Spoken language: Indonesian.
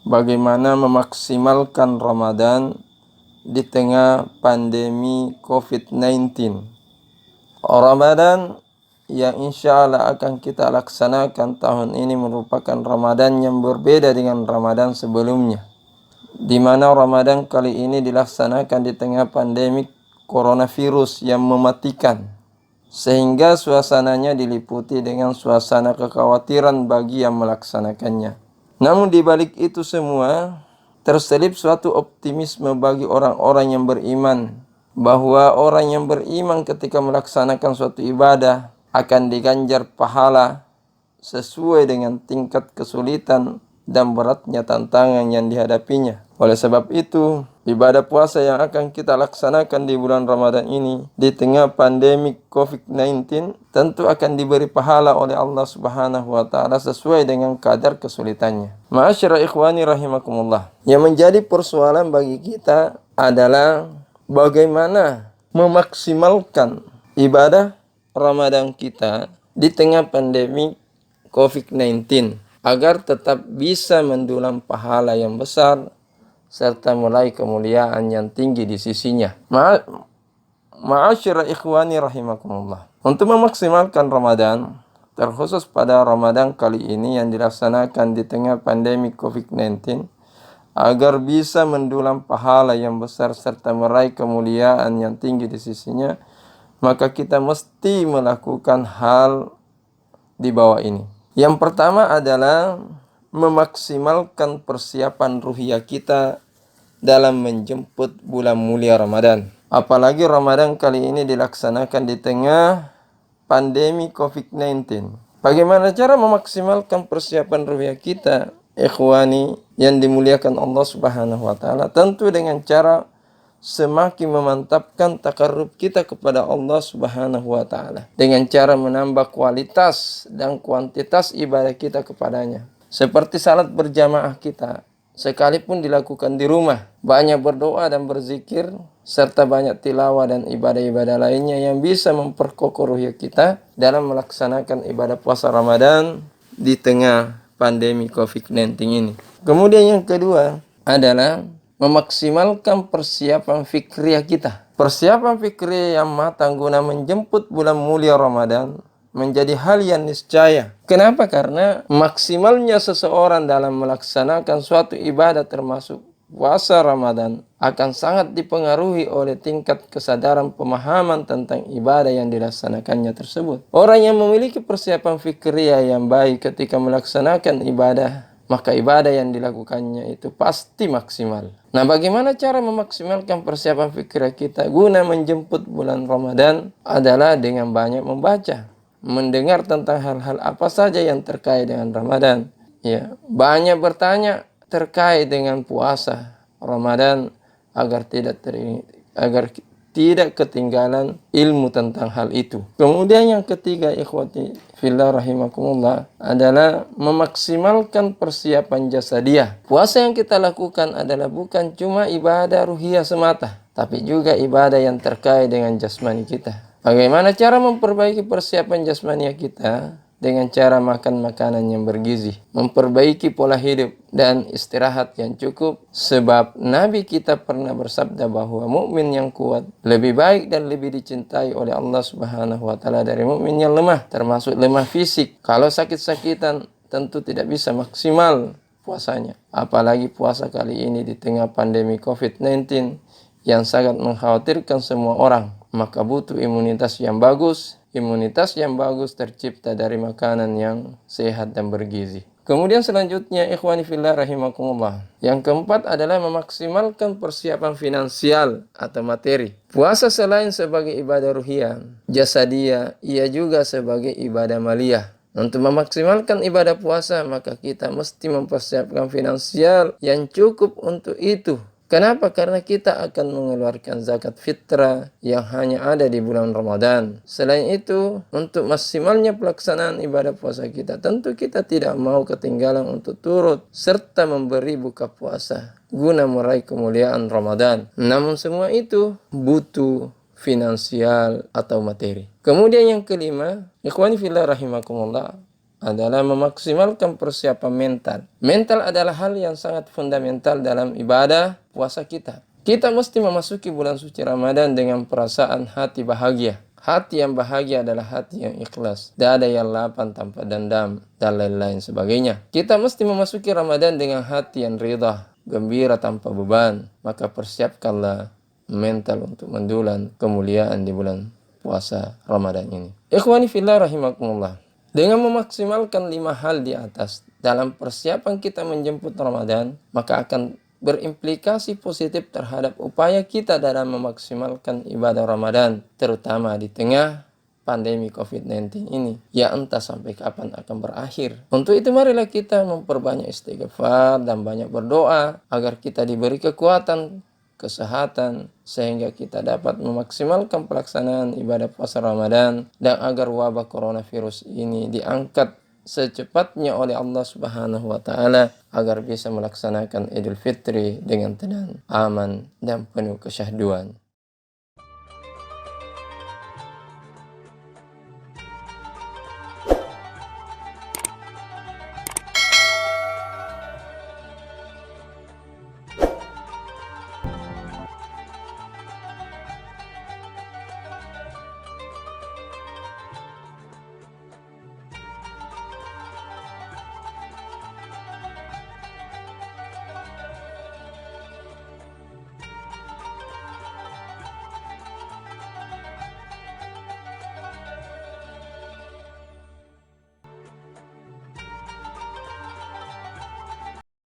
bagaimana memaksimalkan Ramadan di tengah pandemi COVID-19. Ramadan yang insya Allah akan kita laksanakan tahun ini merupakan Ramadan yang berbeda dengan Ramadan sebelumnya, di mana Ramadan kali ini dilaksanakan di tengah pandemi coronavirus yang mematikan, sehingga suasananya diliputi dengan suasana kekhawatiran bagi yang melaksanakannya. Namun di balik itu semua, terselip suatu optimisme bagi orang-orang yang beriman, bahwa orang yang beriman ketika melaksanakan suatu ibadah akan diganjar pahala sesuai dengan tingkat kesulitan dan beratnya tantangan yang dihadapinya. Oleh sebab itu, ibadah puasa yang akan kita laksanakan di bulan Ramadan ini di tengah pandemi COVID-19 tentu akan diberi pahala oleh Allah Subhanahu wa taala sesuai dengan kadar kesulitannya. Ma'asyara ikhwani rahimakumullah. Yang menjadi persoalan bagi kita adalah bagaimana memaksimalkan ibadah Ramadan kita di tengah pandemi COVID-19 agar tetap bisa mendulang pahala yang besar serta meraih kemuliaan yang tinggi di sisinya. Ma'asyira ikhwani rahimakumullah. Untuk memaksimalkan Ramadan, terkhusus pada Ramadan kali ini yang dilaksanakan di tengah pandemi COVID-19, agar bisa mendulang pahala yang besar serta meraih kemuliaan yang tinggi di sisinya, maka kita mesti melakukan hal di bawah ini. Yang pertama adalah memaksimalkan persiapan ruhiyah kita dalam menjemput bulan mulia Ramadan. Apalagi Ramadan kali ini dilaksanakan di tengah pandemi COVID-19. Bagaimana cara memaksimalkan persiapan ruhiyah kita, ikhwani yang dimuliakan Allah Subhanahu wa taala? Tentu dengan cara semakin memantapkan takarrub kita kepada Allah Subhanahu wa taala dengan cara menambah kualitas dan kuantitas ibadah kita kepadanya. Seperti salat berjamaah kita, sekalipun dilakukan di rumah, banyak berdoa dan berzikir serta banyak tilawah dan ibadah-ibadah lainnya yang bisa memperkokoh ruhiyah kita dalam melaksanakan ibadah puasa Ramadan di tengah pandemi COVID-19 ini. Kemudian yang kedua adalah memaksimalkan persiapan fikriyah kita. Persiapan fikriyah yang matang guna menjemput bulan mulia Ramadan menjadi hal yang niscaya. Kenapa? Karena maksimalnya seseorang dalam melaksanakan suatu ibadah termasuk puasa Ramadan akan sangat dipengaruhi oleh tingkat kesadaran pemahaman tentang ibadah yang dilaksanakannya tersebut. Orang yang memiliki persiapan fikriyah yang baik ketika melaksanakan ibadah, maka ibadah yang dilakukannya itu pasti maksimal. Nah, bagaimana cara memaksimalkan persiapan fikir kita guna menjemput bulan Ramadan adalah dengan banyak membaca, mendengar tentang hal-hal apa saja yang terkait dengan Ramadan. Ya, banyak bertanya terkait dengan puasa Ramadan agar tidak ketinggalan ilmu tentang hal itu. Kemudian yang ketiga, ikhwati fillah rahimakumullah, adalah memaksimalkan persiapan jasadiyah. Puasa yang kita lakukan adalah bukan cuma ibadah ruhiyah semata, tapi juga ibadah yang terkait dengan jasmani kita. Bagaimana cara memperbaiki persiapan jasmani kita? Dengan cara makan makanan yang bergizi, memperbaiki pola hidup dan istirahat yang cukup, sebab Nabi kita pernah bersabda bahwa mukmin yang kuat lebih baik dan lebih dicintai oleh Allah Subhanahu wa taala dari mukmin yang lemah, termasuk lemah fisik. Kalau sakit-sakitan tentu tidak bisa maksimal puasanya. Apalagi puasa kali ini di tengah pandemi COVID-19 yang sangat mengkhawatirkan semua orang, maka butuh imunitas yang bagus. Imunitas yang bagus tercipta dari makanan yang sehat dan bergizi. Kemudian selanjutnya, ikhwani fillah rahimakumullah, yang keempat adalah memaksimalkan persiapan finansial atau materi. Puasa selain sebagai ibadah ruhiyah, jasadiyah, ia juga sebagai ibadah maliyah. Untuk memaksimalkan ibadah puasa, maka kita mesti mempersiapkan finansial yang cukup untuk itu. Kenapa? Karena kita akan mengeluarkan zakat fitrah yang hanya ada di bulan Ramadan. Selain itu, untuk maksimalnya pelaksanaan ibadah puasa kita, tentu kita tidak mau ketinggalan untuk turut serta memberi buka puasa guna meraih kemuliaan Ramadan. Namun semua itu butuh finansial atau materi. Kemudian yang kelima, ikhwani fillah rahimakumullah, adalah memaksimalkan persiapan mental. Mental adalah hal yang sangat fundamental dalam ibadah puasa kita. Kita mesti memasuki bulan suci Ramadan dengan perasaan hati bahagia. Hati yang bahagia adalah hati yang ikhlas. Dada yang lapang tanpa dendam, dan lain-lain sebagainya. Kita mesti memasuki Ramadan dengan hati yang ridha, gembira tanpa beban. Maka persiapkanlah mental untuk mendulang kemuliaan di bulan puasa Ramadan ini. Ikhwani fillah rahimakumullah. Dengan memaksimalkan 5 hal di atas dalam persiapan kita menjemput Ramadan, maka akan berimplikasi positif terhadap upaya kita dalam memaksimalkan ibadah Ramadan, terutama di tengah pandemi COVID-19 ini, ya entah sampai kapan akan berakhir. Untuk itu marilah kita memperbanyak istighfar dan banyak berdoa agar kita diberi kekuatan, kesehatan, sehingga kita dapat memaksimalkan pelaksanaan ibadah puasa Ramadan, dan agar wabah coronavirus ini diangkat secepatnya oleh Allah Subhanahu wa taala agar bisa melaksanakan Idul Fitri dengan tenang, aman, dan penuh kesyahduan.